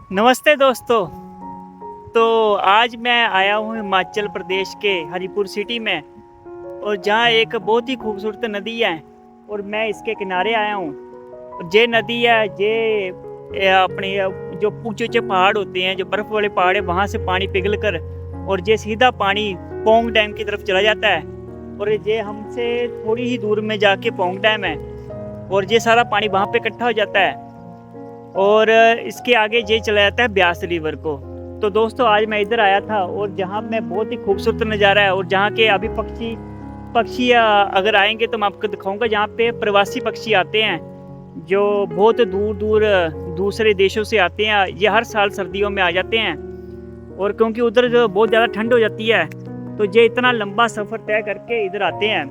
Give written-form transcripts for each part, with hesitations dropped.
नमस्ते दोस्तों। तो आज मैं आया हूँ हिमाचल प्रदेश के हरिपुर सिटी में, और जहाँ एक बहुत ही खूबसूरत नदी है और मैं इसके किनारे आया हूँ। और ये नदी है ये अपने जो ऊंचे ऊंचे पहाड़ होते हैं, जो बर्फ़ वाले पहाड़ है, वहाँ से पानी पिघल कर और ये सीधा पानी पोंग डैम की तरफ चला जाता है। और ये हमसे थोड़ी ही दूर में जाके पोंग डैम है और ये सारा पानी वहाँ पे इकट्ठा हो जाता है और इसके आगे ये चला जाता है ब्यास रिवर को। तो दोस्तों आज मैं इधर आया था और जहाँ में बहुत ही खूबसूरत नज़ारा है, और जहाँ के अभी पक्षी अगर आएंगे तो मैं आपको दिखाऊंगा। जहाँ पे प्रवासी पक्षी आते हैं जो बहुत दूर दूर दूसरे देशों से आते हैं। ये हर साल सर्दियों में आ जाते हैं, और क्योंकि उधर जो बहुत ज़्यादा ठंड हो जाती है तो ये इतना लंबा सफ़र तय करके इधर आते हैं।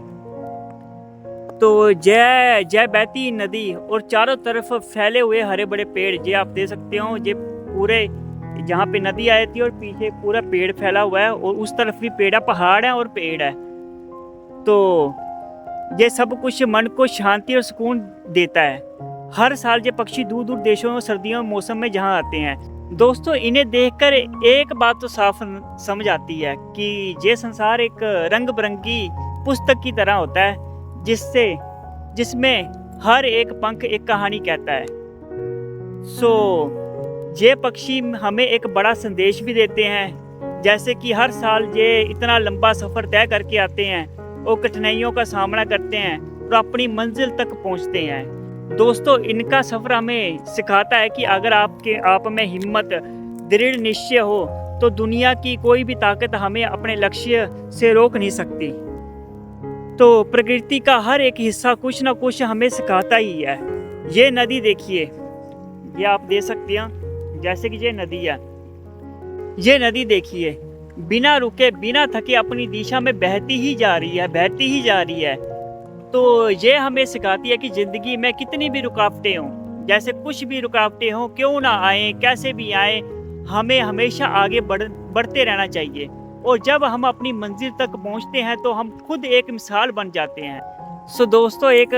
तो जय जय बहती नदी और चारों तरफ फैले हुए हरे बड़े पेड़, ये आप देख सकते हो। ये पूरे जहाँ पे नदी आई थी और पीछे पूरा पेड़ फैला हुआ है, और उस तरफ भी पेड़ है, पहाड़ है और पेड़ है। तो ये सब कुछ मन को शांति और सुकून देता है। हर साल ये पक्षी दूर दूर देशों में सर्दियों मौसम में जहाँ आते हैं। दोस्तों इन्हें देखकर एक बात तो साफ समझ आती है कि ये संसार एक रंग बिरंगी पुस्तक की तरह होता है, जिसमें हर एक पंख एक कहानी कहता है। ये पक्षी हमें एक बड़ा संदेश भी देते हैं, जैसे कि हर साल ये इतना लंबा सफ़र तय करके आते हैं और कठिनाइयों का सामना करते हैं और अपनी मंजिल तक पहुंचते हैं। दोस्तों इनका सफ़र हमें सिखाता है कि अगर आप में हिम्मत, दृढ़ निश्चय हो तो दुनिया की कोई भी ताकत हमें अपने लक्ष्य से रोक नहीं सकती। तो प्रकृति का हर एक हिस्सा कुछ ना कुछ हमें सिखाता ही है। ये नदी देखिए, ये आप देख सकते हैं, जैसे कि ये नदी है। ये नदी देखिए बिना रुके बिना थके अपनी दिशा में बहती ही जा रही है। तो ये हमें सिखाती है कि जिंदगी में कितनी भी रुकावटें हों, जैसे कुछ भी रुकावटें हों, क्यों ना आए, कैसे भी आए, हमें हमेशा आगे बढ़ते रहना चाहिए। और जब हम अपनी मंजिल तक पहुंचते हैं तो हम खुद एक मिसाल बन जाते हैं। दोस्तों एक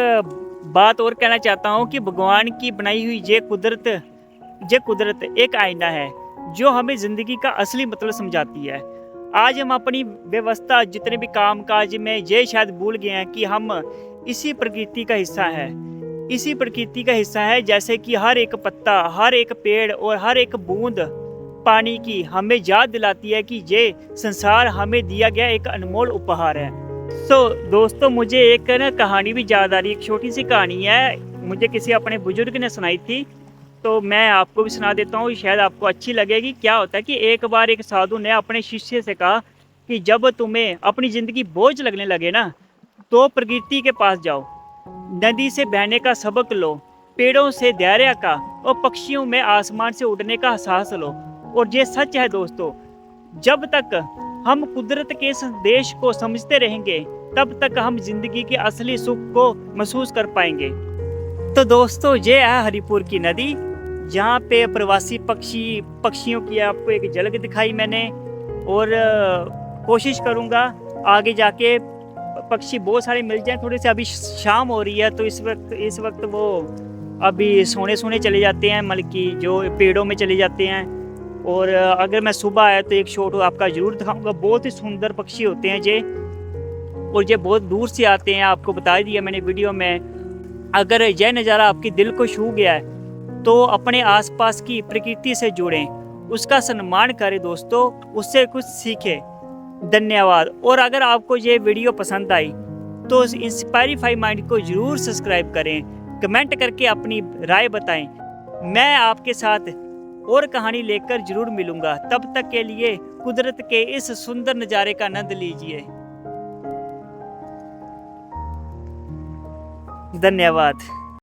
बात और कहना चाहता हूं कि भगवान की बनाई हुई ये कुदरत एक आईना है जो हमें जिंदगी का असली मतलब समझाती है। आज हम अपनी व्यवस्था, जितने भी काम काज में, ये शायद भूल गए हैं कि हम इसी प्रकृति का हिस्सा है। जैसे कि हर एक पत्ता, हर एक पेड़ और हर एक बूंद पानी की हमें याद दिलाती है कि ये संसार हमें दिया गया एक अनमोल उपहार है। दोस्तों मुझे एक कहानी भी याद आ रही है। एक छोटी सी कहानी है, मुझे किसी अपने बुजुर्ग ने सुनाई थी, तो मैं आपको भी सुना देता हूँ, शायद आपको अच्छी लगेगी। क्या होता है कि एक बार एक साधु ने अपने शिष्य से कहा कि जब तुम्हें अपनी ज़िंदगी बोझ लगने लगे ना, तो प्रकृति के पास जाओ, नदी से बहने का सबक लो, पेड़ों से धैर्य का और पक्षियों में आसमान से उड़ने का एहसास लो। और ये सच है दोस्तों, जब तक हम कुदरत के संदेश को समझते रहेंगे तब तक हम जिंदगी के असली सुख को महसूस कर पाएंगे। तो दोस्तों ये है हरिपुर की नदी, जहाँ पे प्रवासी पक्षियों की आपको एक झलक दिखाई मैंने। और कोशिश करूँगा आगे जाके पक्षी बहुत सारे मिल जाएं। थोड़ी सी अभी शाम हो रही है तो इस वक्त वो अभी सोने चले जाते हैं, मतलब कि जो पेड़ों में चले जाते हैं। और अगर मैं सुबह आया तो एक शॉट आपका जरूर दिखाऊंगा। बहुत ही सुंदर पक्षी होते हैं ये, और ये बहुत दूर से आते हैं, आपको बता दिया मैंने वीडियो में। अगर यह नज़ारा आपके दिल को छू गया है तो अपने आसपास की प्रकृति से जुड़ें, उसका सम्मान करें दोस्तों, उससे कुछ सीखें। धन्यवाद। और अगर आपको ये वीडियो पसंद आई तो इंस्पायरीफाई माइंड को जरूर सब्सक्राइब करें, कमेंट करके अपनी राय बताएं। मैं आपके साथ और कहानी लेकर जरूर मिलूंगा। तब तक के लिए कुदरत के इस सुंदर नज़ारे का आनंद लीजिए। धन्यवाद।